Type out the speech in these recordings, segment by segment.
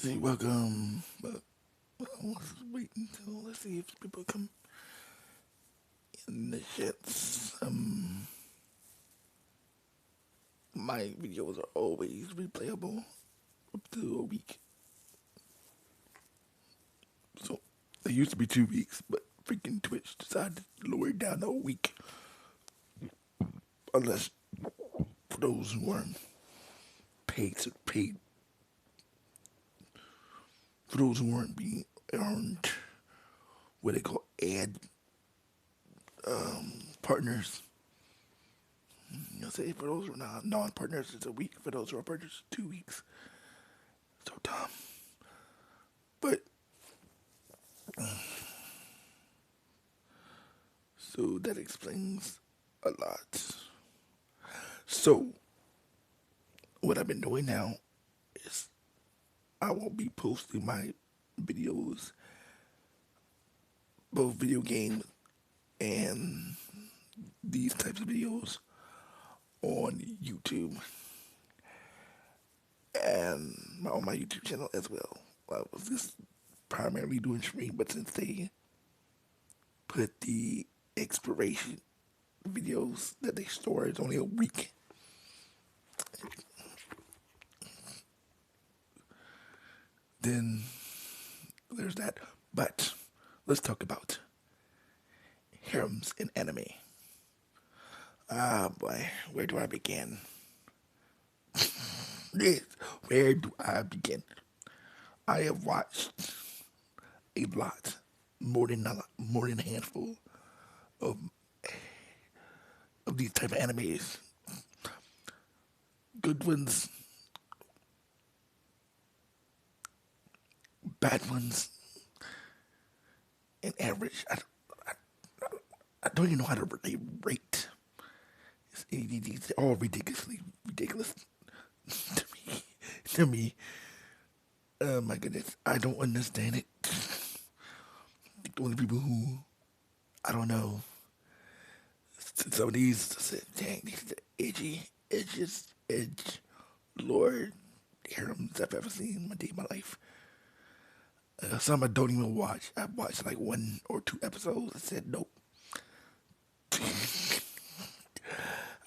Hey, welcome. But let's wait until let's see if people come in the shits. My videos are always replayable up to a week. So they used to be 2 weeks, but freaking Twitch decided to lower it down to a week. Unless for those who aren't paid, for those who aren't being earned what they call ad partners. You'll say for those who are non-partners, it's a week. For those who are partners, 2 weeks. So dumb. But so that explains a lot. So what I've been doing now is I won't be posting my videos, both video games and these types of videos, on YouTube and on my YouTube channel as well. I was just primarily doing stream, but since they put the expiration videos that they store is only a week, then there's that. But let's talk about harems in anime. Ah boy, where do I begin? Yes, where do I begin? I have watched a lot, more than a handful of these type of animes. Good ones, bad ones, and average. I don't even know how to really rate. These are all ridiculously ridiculous to me. To me, oh my goodness, I don't understand it. The only people who I don't know. Some of these said, dang, these are the edge Lord harems I've ever seen in my day of my life. Some I don't even watch. I watched like 1 or 2 episodes. I said nope.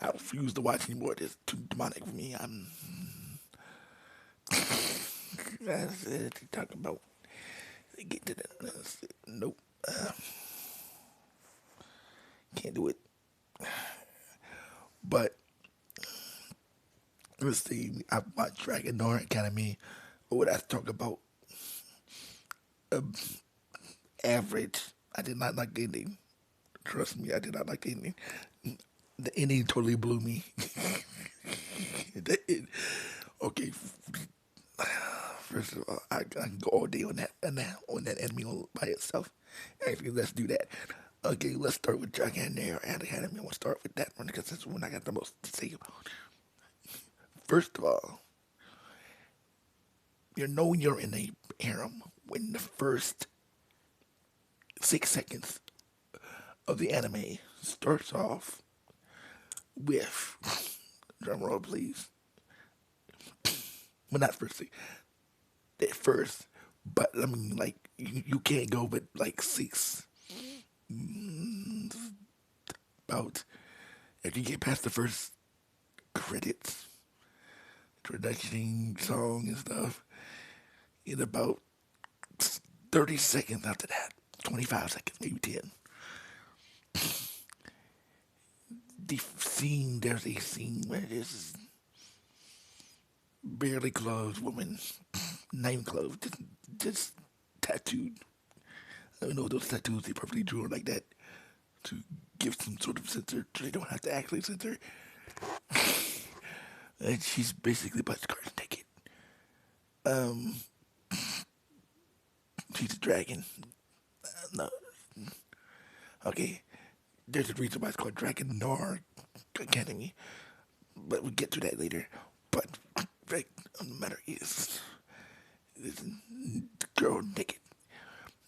I refuse to watch anymore. It's too demonic for me. I said they talk about get to that. I said, nope. Can't do it. But let's see. I watched Dragon Door Academy. What I talk about average. I did not like the ending. Trust me, I did not like the ending. The ending totally blew me. Okay, first of all, I can go all day on that anime by itself. Actually, let's do that. Okay, let's start with Dragon Air and Academy. We'll start with that one because that's the one I got the most to say about. First of all, you know you're in a harem when the first 6 seconds of the anime starts off with drum roll, please. Well, not first, at first, but I mean, like you can't go but like six. About if you get past the first credits, introduction song and stuff, in about 30 seconds after that, 25 seconds, maybe 10. There's a scene where there's barely clothed woman, not clothed, just tattooed. I don't know those tattoos they perfectly drew her like that to give some sort of censor so they don't have to actually censor. And she's basically butt skirts naked. Um, she's a dragon. No, okay. There's a reason why it's called Dragon Nar Academy, but we'll get to that later. But the fact of the matter is, this girl naked.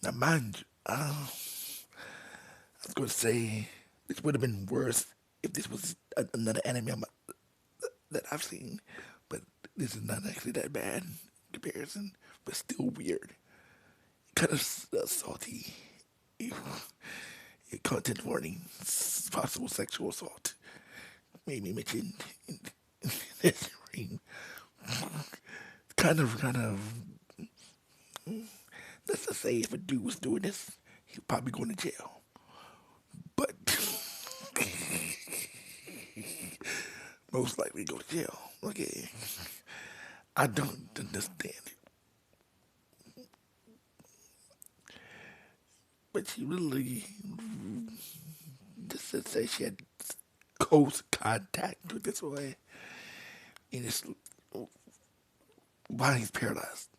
Now, mind you, I was going to say this would have been worse if this was another anime that I've seen, but this is not actually that bad. comparison, but still weird. Kind of salty. Content warning, possible sexual assault. Maybe mentioned in this stream. Kind of. Let's just say if a dude was doing this, he'd probably go to jail. But most likely go to jail. Okay. I don't understand it. But she really just said she had close contact with this boy. And it's while he's paralyzed.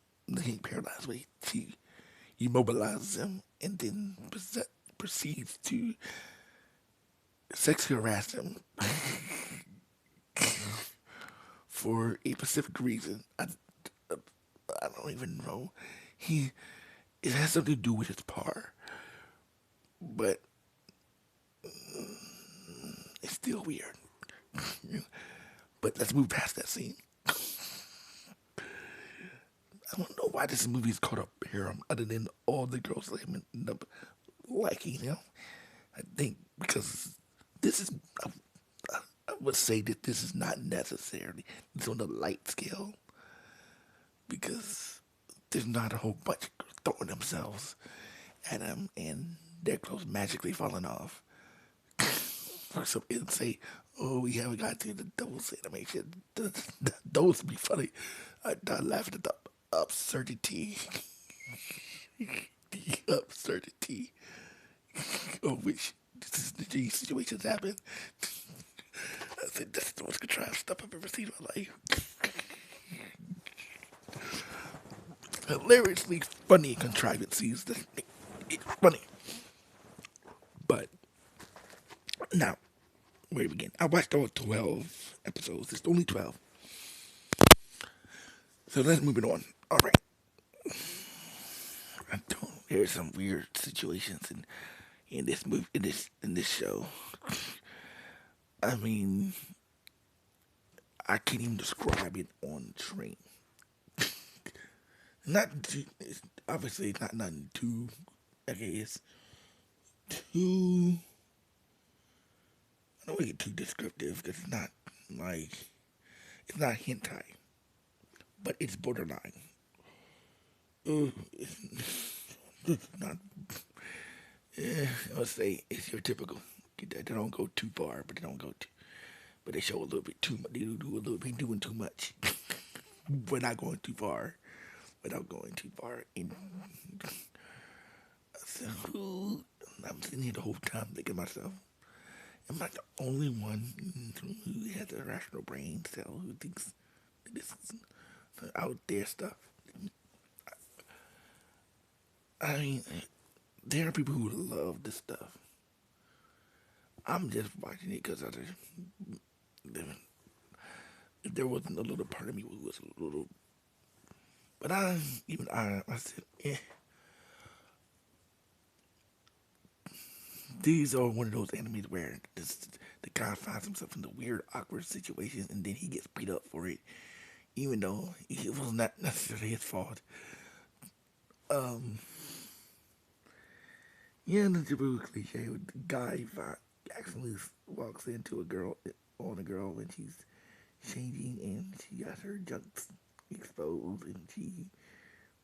He ain't paralyzed, but she immobilizes him and then proceeds to sexually harass him for a specific reason. I don't even know. It has something to do with his par, but it's still weird. But let's move past that scene. I don't know why this movie is called a harem, other than all the girls that end up liking him. I think because this is, I would say that this is not necessarily, it's on the light scale, because there's not a whole bunch of girls throwing themselves at him and their clothes magically falling off. Or some and say, oh, we haven't got to the those animation. Those would be funny. I laughed at the absurdity. The absurdity of which these situations happen. I said, that's the most contrived stuff I've ever seen in my life. Hilariously funny contrivances. It's funny. But, now, where to begin? I watched all 12 episodes. It's only 12. So let's move it on. All right. There's some weird situations in this movie, in this show. I mean, I can't even describe it on the train. Not too, it's obviously not nothing too. Okay, it's too. I don't want to get too descriptive because it's not like it's not hentai, but it's borderline. It's not. I would say it's your typical. They don't go too far, but they don't go too. But they show a little bit too much. They do a little bit doing too much. We're not going too far without going too far. And so, I'm sitting here the whole time thinking to myself, am I the only one who has a rational brain cell who thinks this is out there stuff? I mean, there are people who love this stuff. I'm just watching it because there wasn't a little part of me who was a little, but I said, these are one of those animes where the guy finds himself in the weird, awkward situation, and then he gets beat up for it, even though it was not necessarily his fault. Yeah, the typical cliche with the guy actually walks into a girl when she's changing and she got her junks exposed and she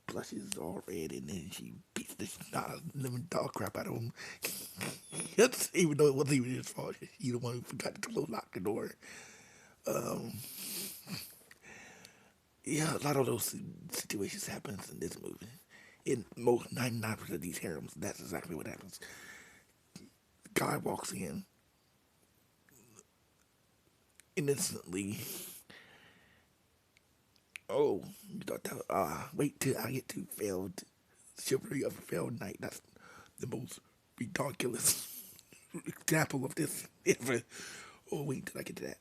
blushes all red and then she beats the living dog crap out of him. Even though it wasn't even his fault. He the one who forgot to lock the door. Yeah, a lot of those situations happens in this movie. In most 99% of these harems, that's exactly what happens. The guy walks in innocently. Oh, you thought that? Wait till I get to failed chivalry of a failed knight. That's the most ridiculous example of this ever. Oh, wait till I get to that.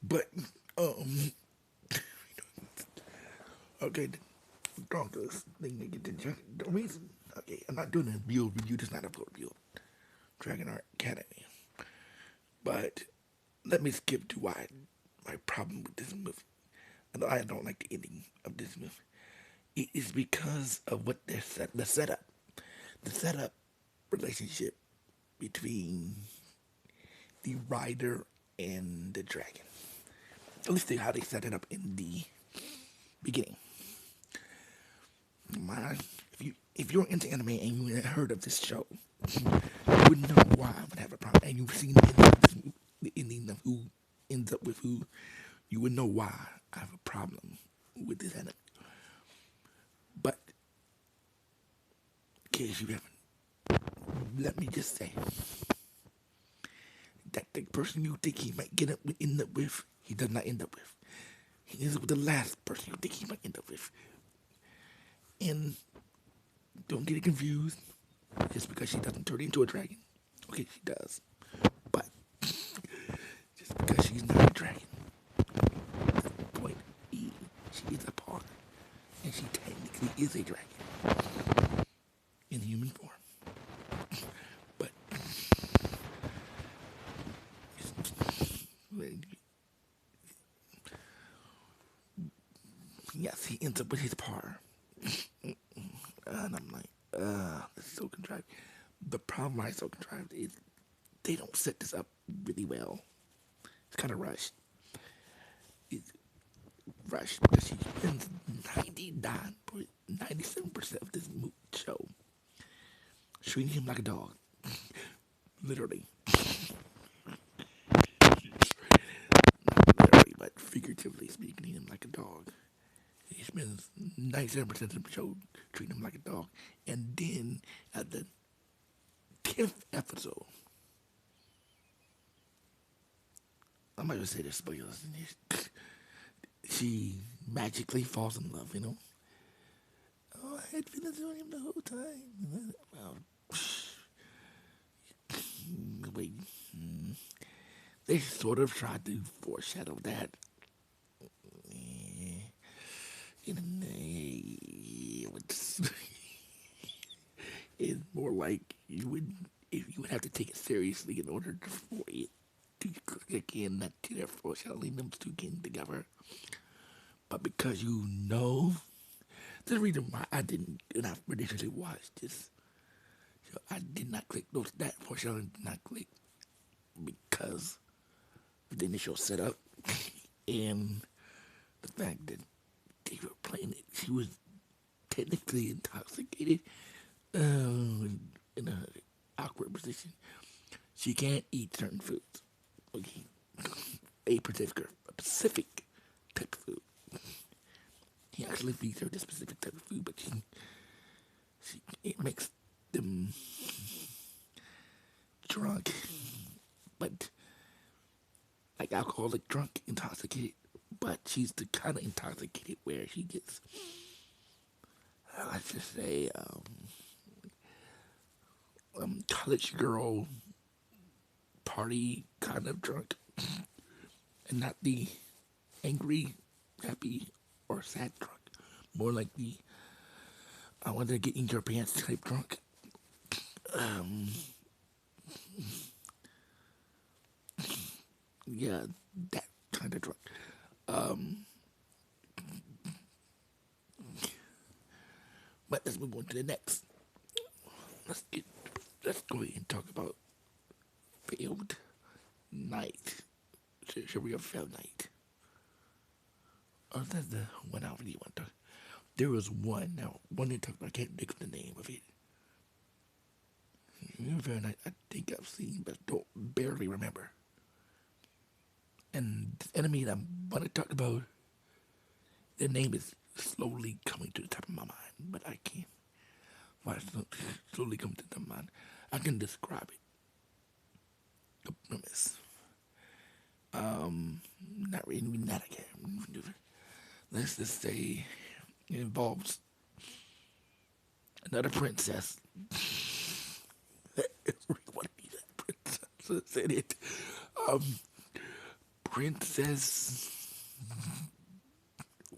But okay, the ridiculous thing to get to the reason. Okay, I'm not doing a review. This is not a full review. Dragon Art Academy. But let me skip to why my problem with this movie. I don't like the ending of this movie. It is because of what the setup relationship between the rider and the dragon. At least how they set it up in the beginning. My, if you're into anime and you had heard of this show, you would know why I would have a problem. And you've seen the ending of who ends up with who, you would know why I have a problem with this anime. But in case you haven't, let me just say that the person you think he might end up with, he does not end up with. He ends up with the last person you think he might end up with. And don't get it confused. Just because she doesn't turn into a dragon. Okay, she does. But just because she's not a dragon. Point E, she is a part. And she technically is a dragon. In human form. But yes, he ends up with his par. And I'm like, this is so contrived. The problem why it's so contrived is they don't set this up really well. It's kind of rushed. It's rushed because she spends 97% of this show treating him like a dog. Literally. Not literally, but figuratively speaking him like a dog. He spends 97% of the show treating him like a dog. And then at the 10th episode, I might just say this spoilers in this. She magically falls in love, you know? Oh, I had feelings on him the whole time. Well, wait. They sort of tried to foreshadow that. It's more like you would have to take it seriously in order for it to click in that they're foreshadowing them two getting together. But because you know, the reason why I didn't, and I initially watched this, so I did not click that foreshadowing did not click because of the initial setup and the fact that they were playing it. She was technically intoxicated in an awkward position. She can't eat certain foods. Okay. A specific type of food. He actually feeds her this specific type of food, but it makes them drunk, but like alcoholic drunk, intoxicated. But she's the kind of intoxicated where she gets, let's just say, college girl party kind of drunk, and not the angry, happy, or sad drunk. More like the I want to get in your pants type drunk. Yeah, that kind of drunk. But let's move on to the next. Let's go ahead and talk about failed night. Should we have failed night? Oh, that's the one I really want to. There was one now. One they talked about. I can't think of the name of it. Failed night. I think I've seen, but don't barely remember. And the enemy that I'm going to talk about, the name is slowly coming to the top of my mind, but I can't. Why it's slowly coming to the top of my mind? I can describe it. The premise. Not really, not again. Let's just say it involves another princess. Everyone needs that princess in it. Princess.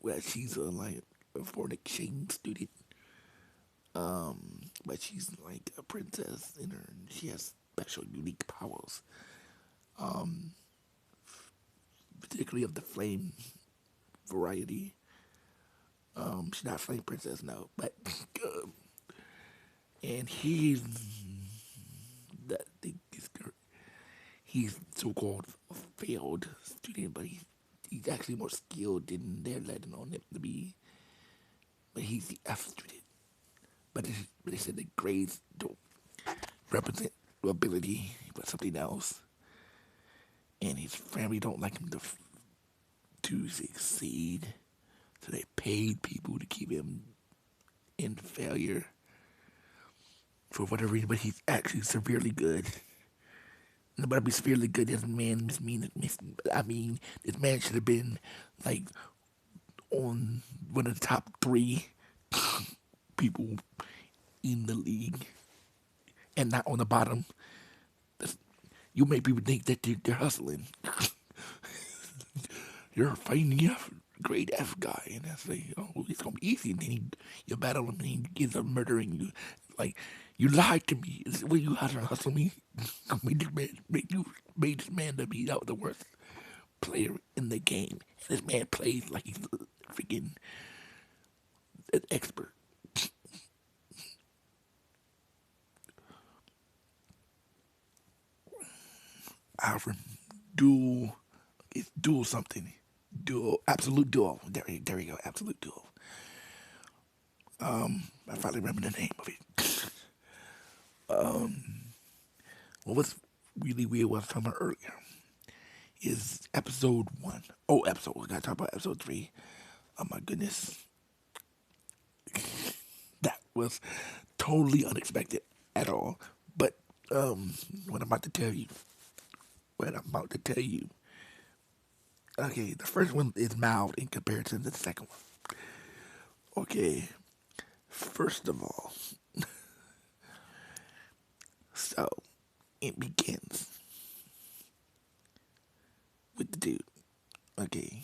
Well, she's like a foreign exchange student. But she's like a princess in her. She has special, unique powers. Particularly of the flame variety. She's not Flame Princess, no, but and he's that thing is he's so-called failed student, but he's actually more skilled than they're letting on him to be. But he's the F student. But they said the grades don't represent ability, but something else. And his family don't like him to succeed, so they paid people to keep him in failure for whatever reason. But he's actually severely good. Nobody be severely good. This man I mean, this man should have been like on one of the top three people in the league, and not on the bottom. You make people think that they're hustling. You're fighting the grade F guy, and that's like, oh, it's gonna be easy. And then you battle him, and he ends up murdering you. Like, you lied to me. Is what you had to hustle me? Made this man to be out the worst player in the game. And this man plays like he's freaking an expert. Alfred, dual, it's dual something. Dual, absolute dual. There you go, absolute dual. I finally remember the name of it. What was really weird, what I was talking about earlier, is episode 1. Oh, episode, we gotta talk about episode 3. Oh my goodness. That was totally unexpected at all. But, what I'm about to tell you, okay, the first one is mild in comparison to the second one. Okay, first of all, so it begins with the dude. Okay,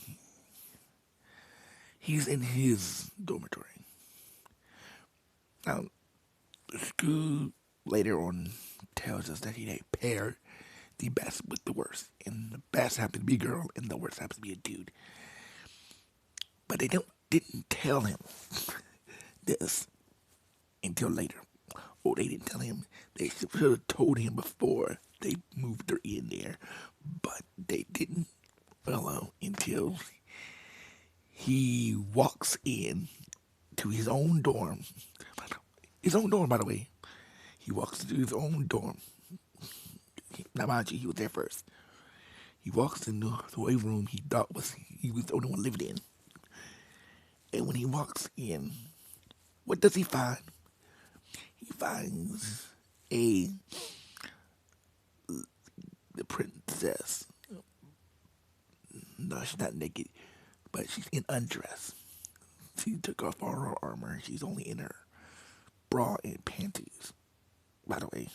he's in his dormitory. Now, the school later on tells us that he paired the best with the worst, and the best happened to be a girl, and the worst happens to be a dude. But they didn't tell him this until later. Oh, they didn't tell him. They should have told him before they moved her in there, but they didn't follow until he walks in to his own dorm. His own dorm, by the way. He walks to his own dorm. Now, mind you, he was there first. He walks into the away room he thought he was the only one living in. And when he walks in, what does he find? He finds the princess. No, she's not naked, but she's in undress. She took off all her armor. She's only in her bra and panties, by the way.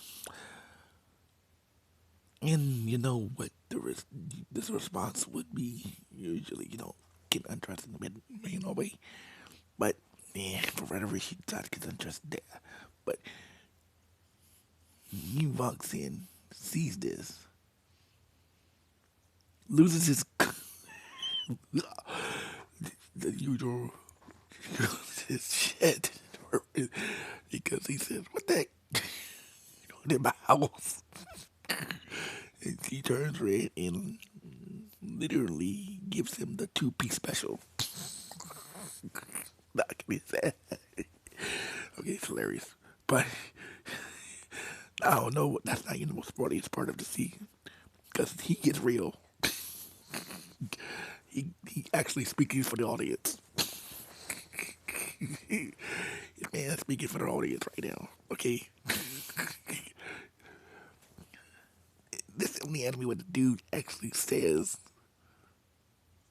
And you know what this response would be? Usually, you don't get undressed in the main way. But, yeah, for whatever she decided to get undressed there. But he walks in, sees this, loses the usual his shit because he says, "What the heck? You in my house?" And he turns red and literally gives him the 2-piece special. Not gonna be sad. Okay, it's hilarious. But I don't know. That's not even the most funniest part of the scene because he gets real. he actually speaking for the audience. Man, speaking for the audience right now. Okay. This is the only anime where the dude actually says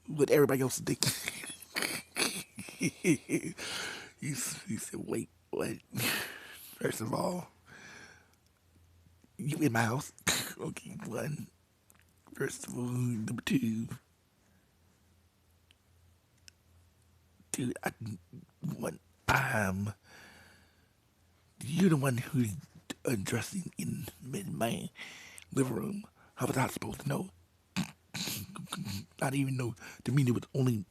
what everybody else thinks. He said, "Wait, what? First of all, you in my house?" Okay, one. First of all, number two, dude, you're the one who's undressing in my living room. How was I supposed to know? I didn't even know. To me, it was only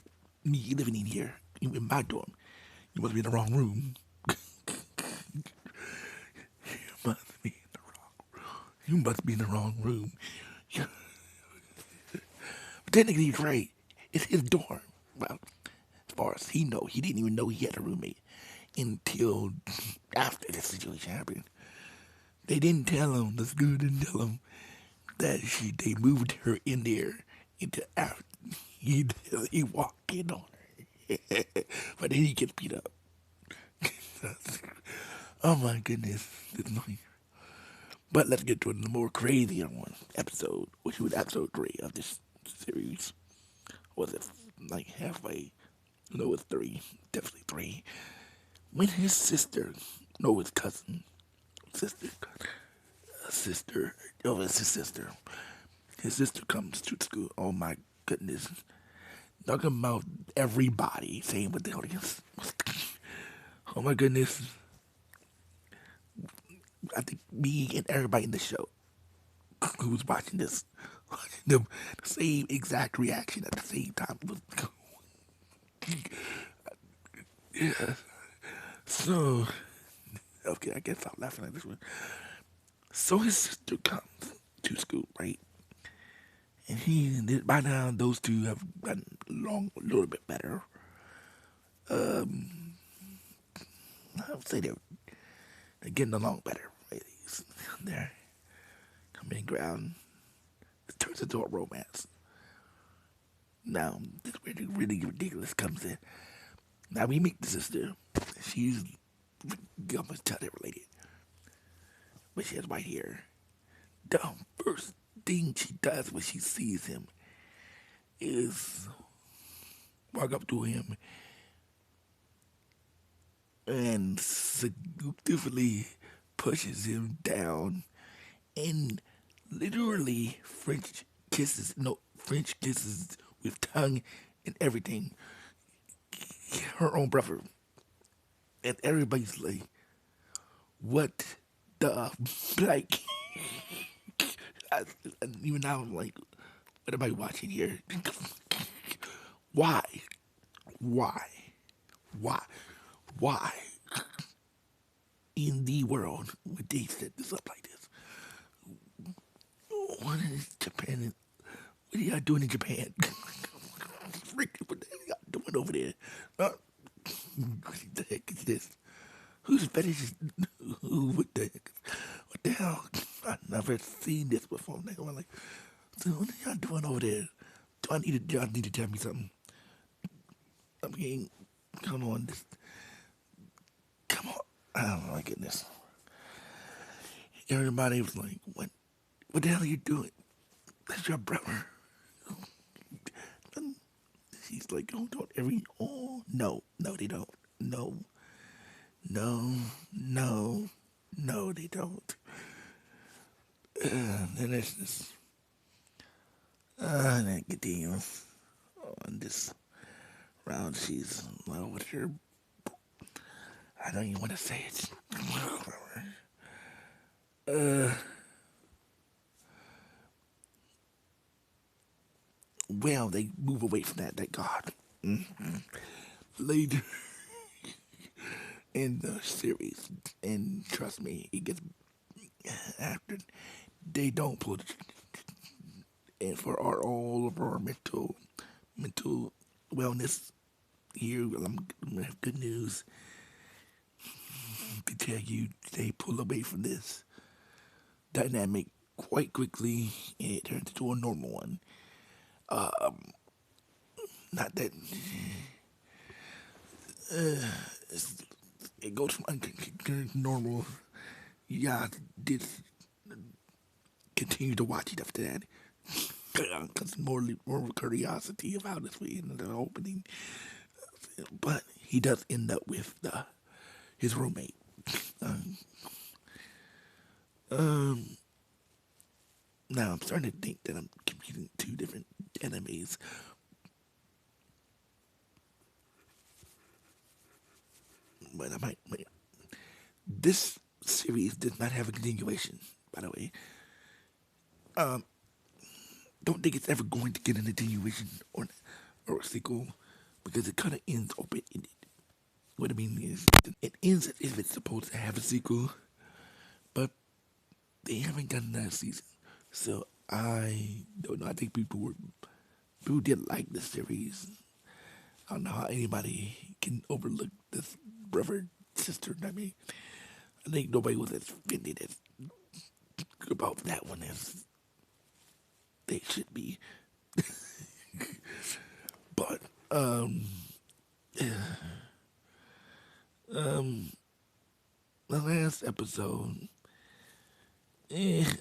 me living in here in my dorm. You must be in the wrong room. You must be in the wrong. You must be in the wrong room. But technically, he's right. It's his dorm. Well, as far as he know, he didn't even know he had a roommate until after the situation happened. They didn't tell him. The school didn't tell him that they moved her in there into after he walked in on her. But then he gets beat up. Oh my goodness. But let's get to the more crazier one episode, which was episode 3 of this series. Was it like halfway? No, it's 3. Definitely 3. When his sister, no, his cousin, sister, oh, it's his sister. His sister comes to school. Oh my goodness. Talking about everybody saying what the audience. Oh my goodness. I think me and everybody in the show who was watching this, the same exact reaction at the same time. Yeah. So, okay, I guess I'm laughing at this one. So his sister comes to school, right? And by now, those two have gotten along a little bit better. I would say they're getting along better. Right? They're coming ground. It turns into a romance. Now, this really, really ridiculous comes in. Now we meet the sister. She's almost child related, but she has white hair. The first thing she does when she sees him is walk up to him and seductively pushes him down and literally French kisses with tongue and everything. Her own brother. And everybody's like, what the, like, I, even now I'm like, what am I watching here? Why? Why? Why? Why? In the world would they set this up like this? What is Japan? What are y'all doing in Japan? What the hell y'all doing over there? What the heck is this? Whose fetish is what the hell? I've never seen this before. I'm like, so what are y'all doing over there? Y'all need to tell me something. I mean, come on, come on. Oh my goodness. Everybody was like, what the hell are you doing? That's your brother. And she's like, oh, no, they don't. No, no, they don't. And it's just, and it continues on this round. She's, well, what's your, I don't even want to say it. Well, they move away from that, thank God. Later in the series, and trust me, it gets after they don't put it in for all of our mental wellness here. I'm gonna have good news to tell you. They pull away from this dynamic quite quickly, and it turns into a normal one. Not that it goes from normal. Yeah, did continue to watch it after that. Because more curiosity of how this way in the opening. But he does end up with his roommate. Now I'm starting to think that I'm competing two different animes. But I might. This series does not have a continuation, by the way. Don't think it's ever going to get an continuation or a sequel because it kind of ends open ended. what I mean is, it ends as if it's supposed to have a sequel, but they haven't gotten that season. So I don't know. I think people did like the series. I don't know how anybody can overlook this brother sister. I mean, I think nobody was as offended as about that one as they should be. But the last episode,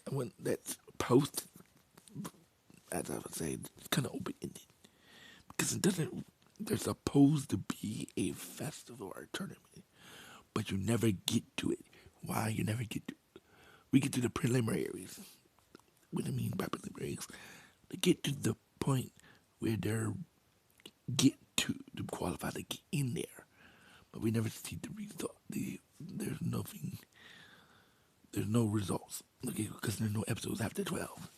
when that's post, as I would say, it's kind of open ended because it doesn't. There's supposed to be a festival or a tournament, but you never get to it. Why you never get to? We get to the preliminaries. What I mean by preliminaries, they get to the point where they're get to qualify to get in there, but we never see the result. There's nothing. There's no results. Okay, because there's no episodes after 12,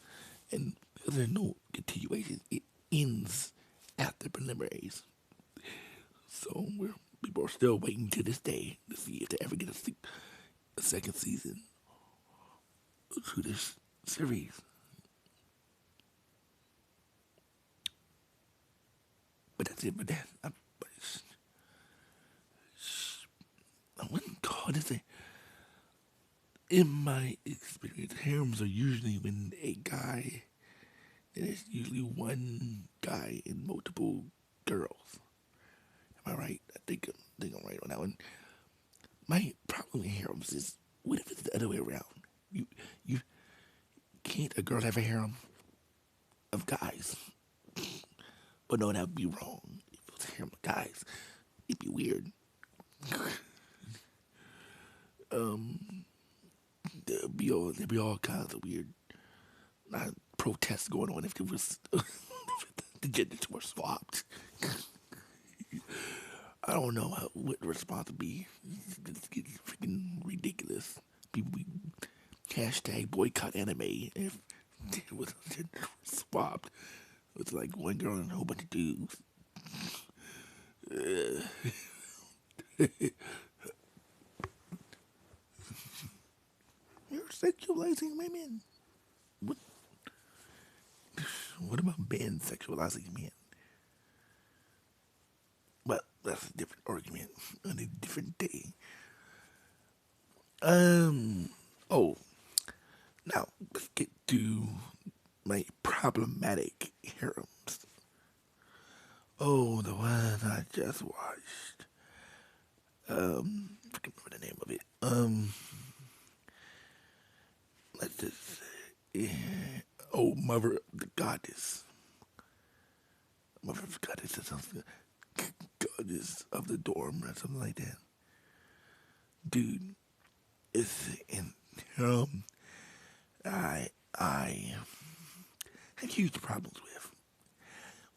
and because there's no continuation, it ends after preliminaries. So people are still waiting to this day to see if they ever get a second season to this series. But that's it. But that I wouldn't call this a. In my experience, harems are usually when a guy. There's usually one guy and multiple girls. Am I right? I think I'm right on that one. My problem with harems is what if it's the other way around? You can't a girl have a harem of guys? But no, that would be wrong. If it was a harem of guys, it'd be weird. There'd be all kinds of weird protests going on if it was the genders were swapped. I don't know what the response would be. It's freaking ridiculous. People be hashtag boycott anime if it was swapped. It's like one girl and a whole bunch of dudes. You're sexualizing women. What? What about men sexualizing men? But that's a different argument on a different day. Oh, now let's get to my problematic harems. Oh, the one I just watched. I can't remember the name of it. Let's just say, oh, Mother of the Goddess. Mother of the Goddess or something. Goddess of the dorm or something like that. Dude, it's in I have huge problems with.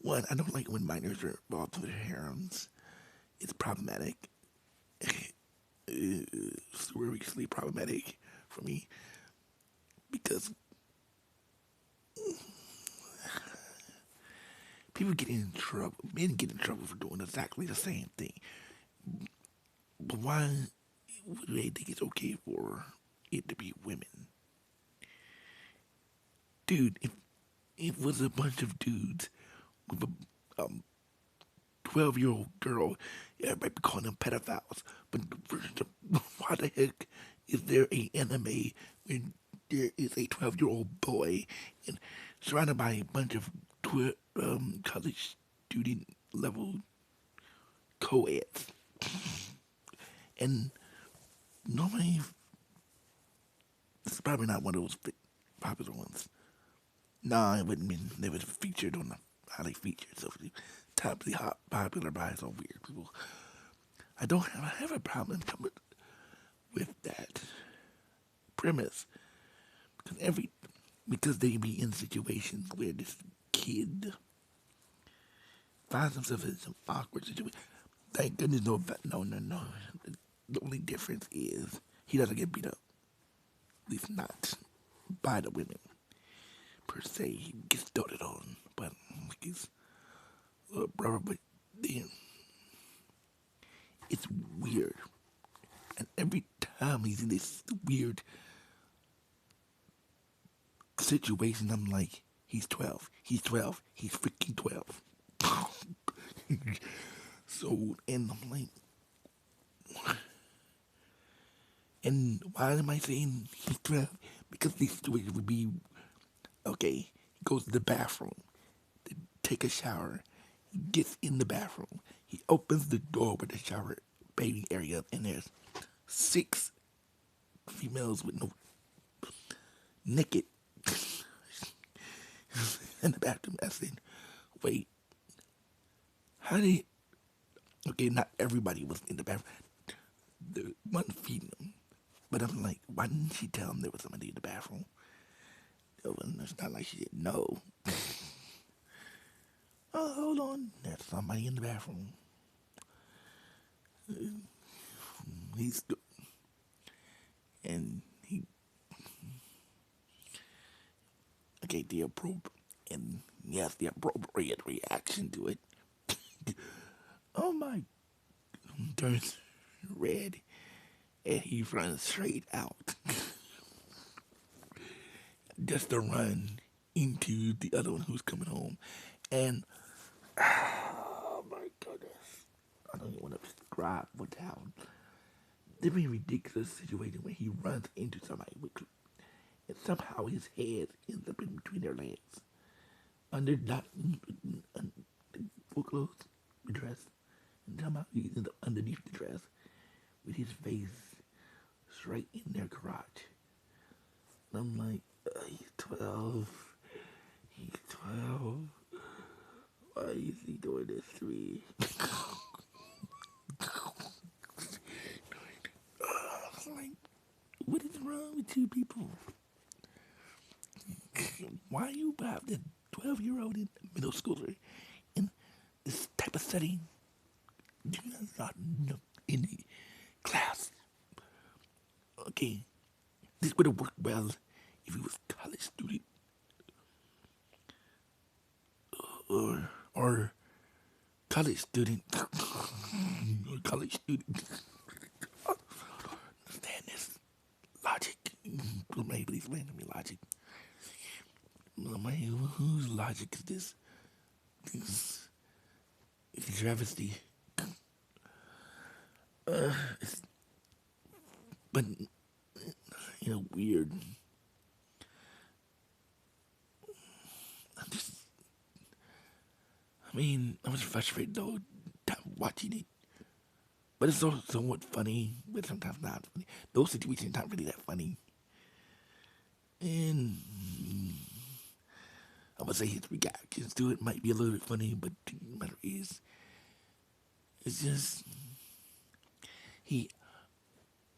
One, I don't like when minors are involved with harems. It's problematic. Seriously problematic for me because people get in trouble. Men get in trouble for doing exactly the same thing. But why would they think it's okay for it to be women? Dude, if it was a bunch of dudes with a 12-year-old girl, everybody be calling them pedophiles. But why the heck is there an anime when there is a 12-year-old boy and surrounded by a bunch of college student level co-eds? And normally, it's probably not one of those popular ones. Nah, it wouldn't mean they was featured on the highly featured, so toply hot popular by some weird people. I have a problem with that premise because they be in situations where this kid finds himself in some awkward situation. Thank goodness no. The only difference is he doesn't get beat up. At least not by the women per se. He gets doted on, but he's brother. But then it's weird. And every time he's in this weird situation, I'm like, he's 12. He's 12. He's freaking 12. So, and I'm like, and why am I saying he's 12? Because these situations would be, okay, he goes to the bathroom, to take a shower, he gets in the bathroom, he opens the door with the shower bathing area, and there's 6 females with no naked in the bathroom. I said, wait, how did, okay, not everybody was in the bathroom. The one feeding them. But I'm like, why didn't she tell him there was somebody in the bathroom? It's not like she didn't know. Oh, hold on. There's somebody in the bathroom. He's and he okay, and yes, the appropriate reaction to it. Oh my, turns red, and he runs straight out, just to run into the other one who's coming home, and oh my goodness, I don't even want to describe what happened. There's a ridiculous situation where he runs into somebody and somehow his head ends up in between their legs, under not full clothes, dress, and somehow he ends up underneath the dress with his face straight in their crotch. And I'm like, he's 12. He's 12. Why is he doing this to me? Like, what is wrong with you people? Why you have the 12-year-old in middle schooler in this type of setting? Do you not know any class? Okay, this would have worked well if he was a college student or college student or college student. Understand this logic? Maybe please explain to me logic. Whose logic is this? This travesty. It's, but weird. I was frustrated though watching it. But it's also somewhat funny, but sometimes not funny. Those situations not really that funny. And I would say his reactions to it might be a little bit funny, but the matter is, it's just, he,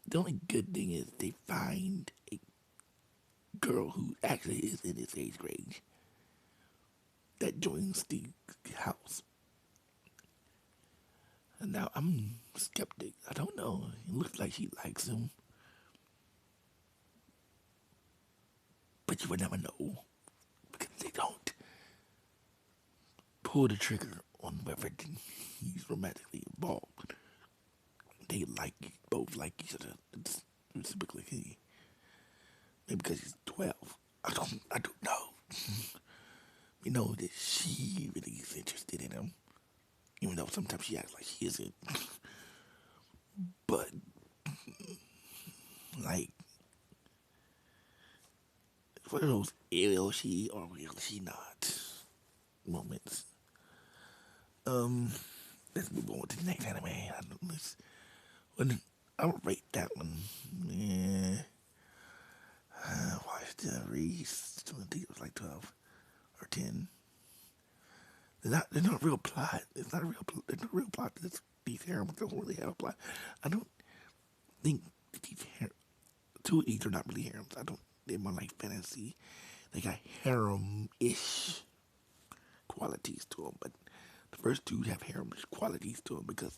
the only good thing is they find a girl who actually is in his age range that joins the house. And now I'm skeptic. I don't know. It looks like she likes him. But you would never know. Because they don't pull the trigger on whether he's romantically involved. They both like each other. It's typically he. Maybe because he's 12. I don't know. We know that she really is interested in him. Even though sometimes she acts like she isn't. But, like, it's one of those will she or will she not moments. Let's move on to the next anime. I'll rate that one. Yeah. I watched Reese. I think it was like 12 or 10. There's not real plot. There's no real plot to this. These harems don't really have a plot. I don't think these two of these are not really harems. They're more like fantasy. They got harem-ish qualities to them, but the first two have harem-ish qualities to them because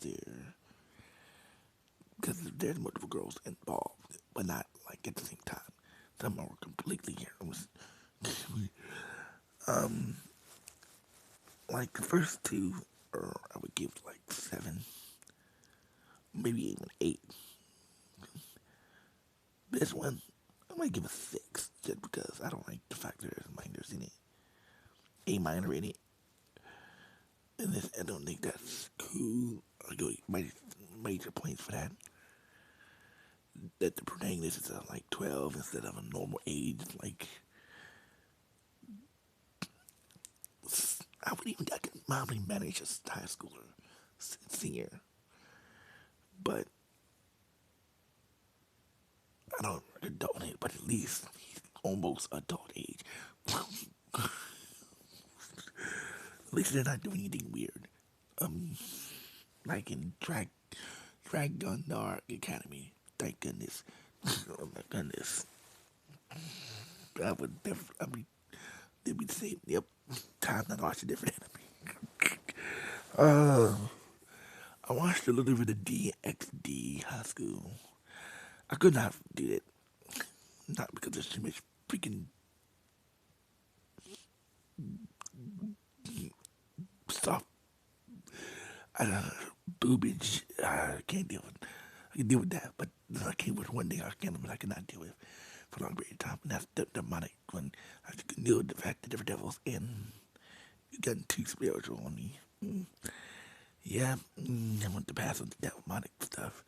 there's multiple girls involved, but not like at the same time. Some are completely harems. Like the first two I would give like 7. maybe even 8. This one, I might give a 6 just because I don't like the fact there's minors in it. A minor in it. And this, I don't think that's cool. I go major points for that. That the protagonist is like 12 instead of a normal age. Like, I could probably manage a high schooler, senior. But I don't adult age, but at least he's almost adult age. At least they're not doing anything weird. Like in Dragon Dark Academy. Thank goodness. Oh my goodness. I would definitely, they'd be saying, yep, time to watch a different anime. I watched a little bit of DXD High School. I could not do it. Not because there's too much freaking soft boobage. I can't deal with. I can deal with that, but I can't with one thing I cannot deal with for a long period of time, and that's the demonic one. I can deal with the fact that different devils and you getting too spiritual on me. Yeah, I want to pass on the demonic stuff.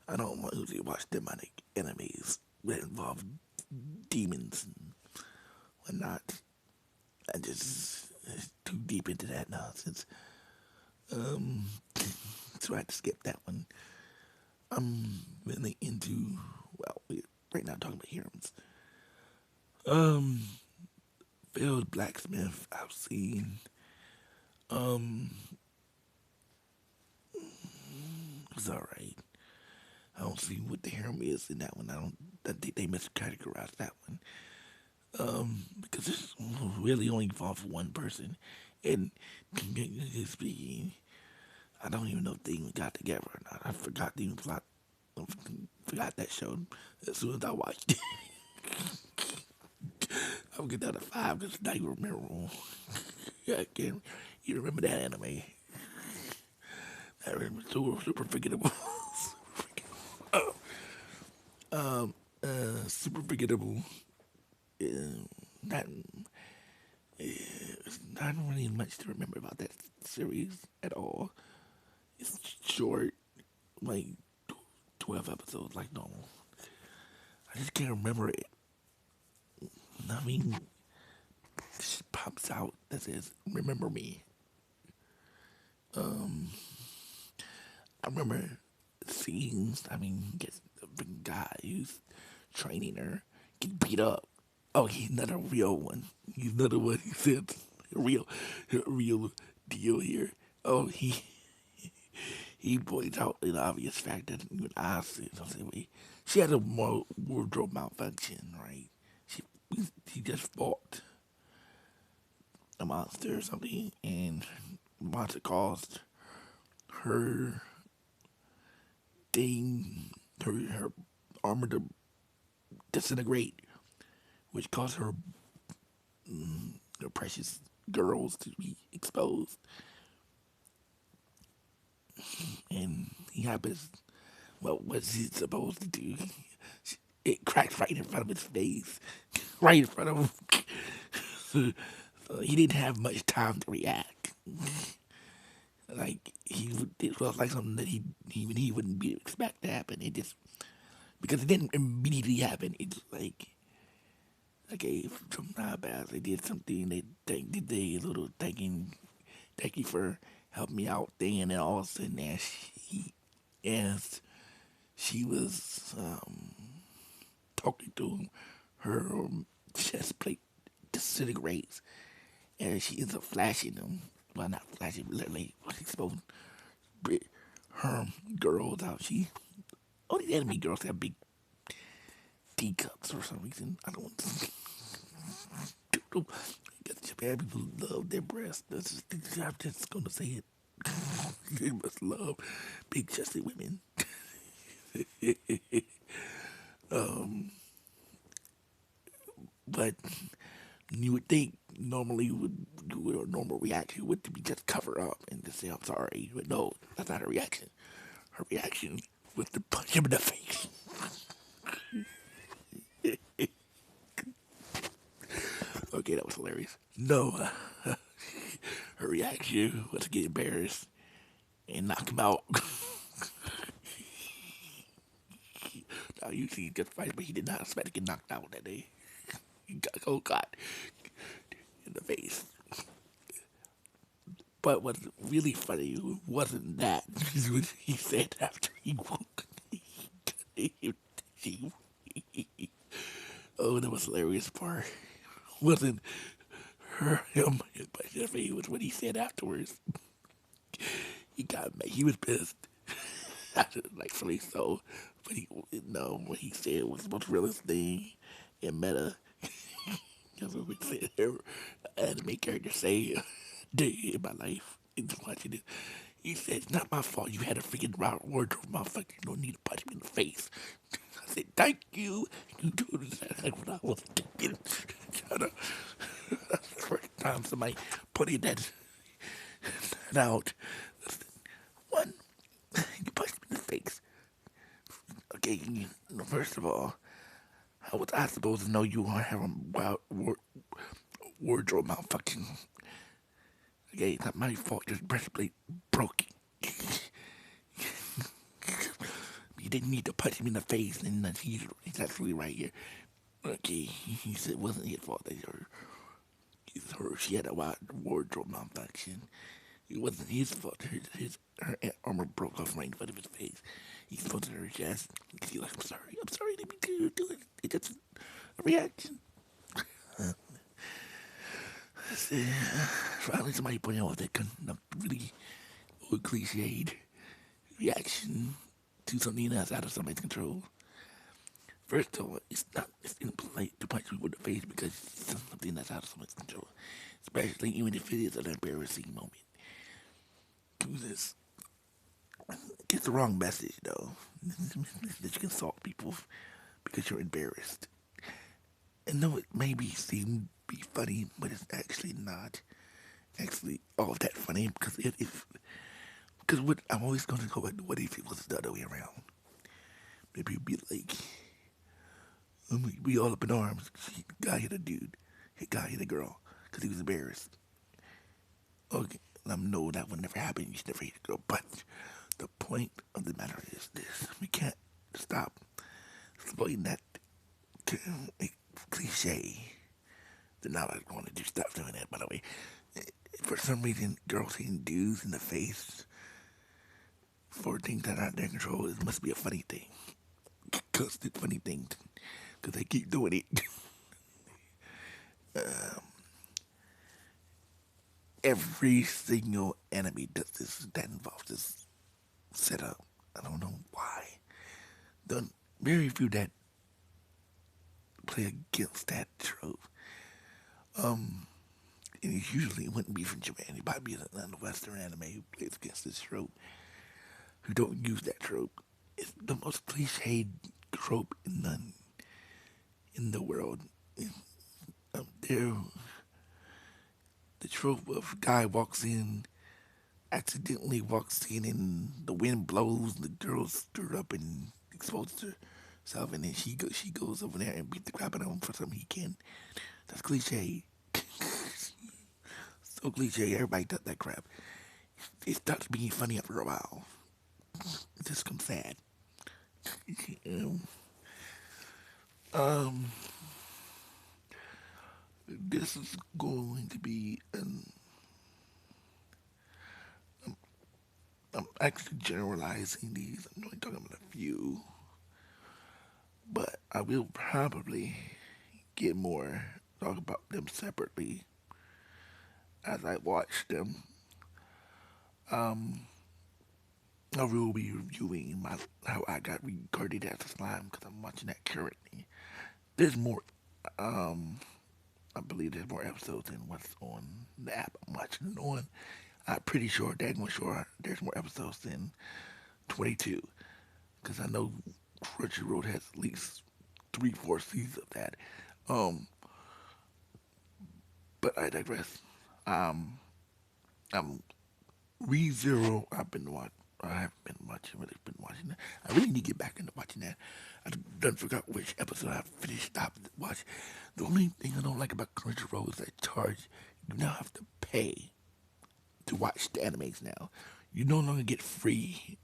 I don't want to watch demonic animes that involve demons and whatnot. I just it's too deep into that nonsense. So I had to skip that one. I'm really into, well, we're right now talking about Harems. Um, Failed Blacksmith, I've seen. Um, it's alright. I don't see what the harem is in that one. I think they miscategorized that one. Because it's really only involved one person. And, technically speaking, I don't even know if they even got together or not. I forgot the plot. I forgot that show as soon as I watched it. I would get down to 5 because now you remember. Yeah, I can't. You remember that anime? That was super forgettable. Super forgettable. Not, not really much to remember about that series at all. It's short, like 12 episodes, like normal. I just can't remember it. I mean, it just pops out that says, remember me. I remember scenes, gets the guy who's training her get beat up. Oh, he's not a real one. He's not a one. He said a real deal here. Oh, he points out an obvious fact that even I see something. She had a wardrobe malfunction, right? She he just fought a monster or something, and the monster caused her thing, her armor to disintegrate, which caused her precious girls to be exposed. And he happens, well, what's he supposed to do? It cracks right in front of his face, right in front of him. So he didn't have much time to react. Like it was like something that he wouldn't be expect to happen. It just because it didn't immediately happen. It's like okay, from my past, they did something. They did a little thank you for helping me out thing, and then all of a sudden, as she was talking to him, her chest plate disintegrates, and she ends up flashing them. Well, not flashing, but literally exposing her girls out. All these enemy girls have big teacups for some reason. I don't. Guess Japan people love their breasts. I'm just gonna say it. They must love big chested women. But you would think normally a normal reaction would be just cover up and just say I'm sorry, but no, that's not her reaction. her reaction was to punch him in the face. Okay, that was hilarious. No, her reaction was to get embarrassed and knock him out. Now, usually he just fight, but he did not expect to get knocked out that day. He got in the face. But what's really funny wasn't that. He said after he woke. Oh, that was the hilarious part. Wasn't him, but it was what he said afterwards. He got mad. He was pissed. Rightfully so. But what he said was the most realest thing in meta. That's what we said here. Anime character say day in my life. Just watching it. He said, it's not my fault you had a freaking wardrobe, motherfucker. You don't need to punch me in the face. I said, thank you. You do that like when I was thinking. That's the first time somebody putting that out. One, you punched me in the face. Okay, first of all, how was I supposed to know you want to have a wild wardrobe malfunction? Okay, it's not my fault your breastplate broke. You didn't need to punch him in the face, and he's actually right here. Okay, he said it wasn't his fault that she had a wild wardrobe malfunction. It wasn't his fault. Her armor broke off right in front of his face. He's supposed to her chest. He's like, I'm sorry, I didn't mean to do it. It's just a reaction. Finally, somebody pointed out that really old cliched reaction to something that's out of somebody's control. First of all, it's impolite to punch people in the face because it's something that's out of someone's control. Especially even if it is an embarrassing moment. This gets the wrong message though. That you can insult people because you're embarrassed. And though it may seem be funny, but it's actually not actually all that funny because what I'm always going to go with what if it was the other way around. Maybe it'd be like we all up in arms. Guy hit a dude, guy hit a girl because he was embarrassed. Okay, no, that would never happen. You should never hit a girl. But the point of the matter is this: we can't stop exploiting that cliche. They're not going to stop doing that. By the way, for some reason, girls hitting dudes in the face for things that are not their control, it must be a funny thing. Constant funny thing, because they keep doing it. Every single anime does this that involves this setup. I don't know why. The very few that play against that trope. And it usually wouldn't be from Japan. It might be another Western anime who plays against this trope, who don't use that trope. It's the most cliched trope in the world. The trope of guy accidentally walks in, and the wind blows, and the girl stirred up and exposes herself, and then she goes over there and beats the crap out of him for something he can. That's cliche. So cliche, everybody does that crap. It starts being funny after a while. It just becomes sad. This is going to be I'm actually generalizing these. I'm only talking about a few. But I will probably talk about them separately as I watch them. I will be reviewing how I got regarded as a slime because I'm watching that currently. There's more. I believe there's more episodes than what's on the app I'm watching it on. I'm pretty sure, there's more episodes than 22 because I know Crunchyroll has at least 3-4 seasons of that. But I digress. I'm ReZero. I've been I haven't been watching that. I really need to get back into watching that. I done forgot which episode I finished, stopped to watch. The only thing I don't like about Crunchyroll is that charge. You now have to pay to watch the animes now. You no longer get free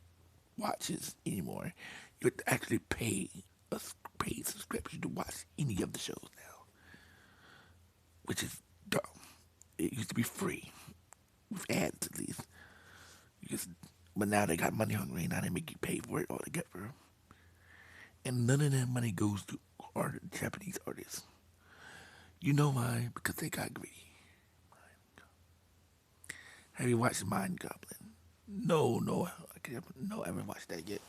watches anymore. You have to actually pay a paid subscription to watch any of the shows now, which is dumb. It used to be free with ads at least. But now they got money hungry. Now they make you pay for it altogether, and none of that money goes to Japanese artists. You know why? Because they got greedy. Have you watched Mind Goblin? No, I haven't watched that yet.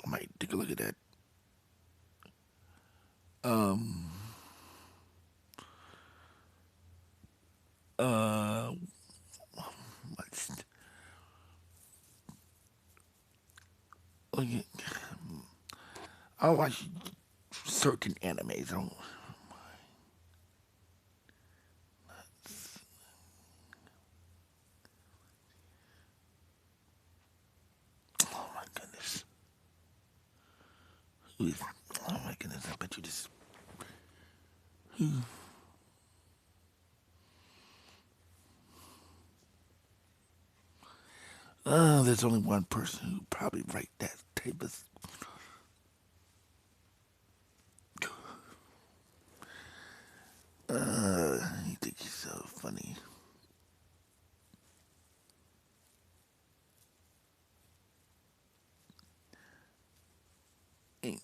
I might take a look at that. Um, uh, what's okay? I watch certain animes. I don't, oh my goodness. Who is? Oh my goodness! I bet you this. There's only one person who probably write that type of. You think he's so funny? Ain't-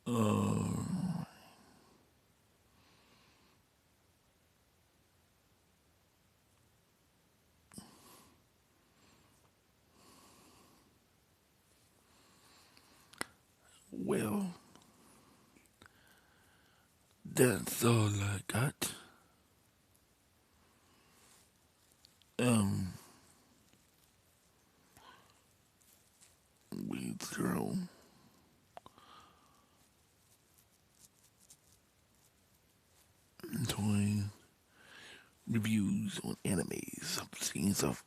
Uh, well, that's all I got. Um, we throw toy reviews on animes. I've seen stuff.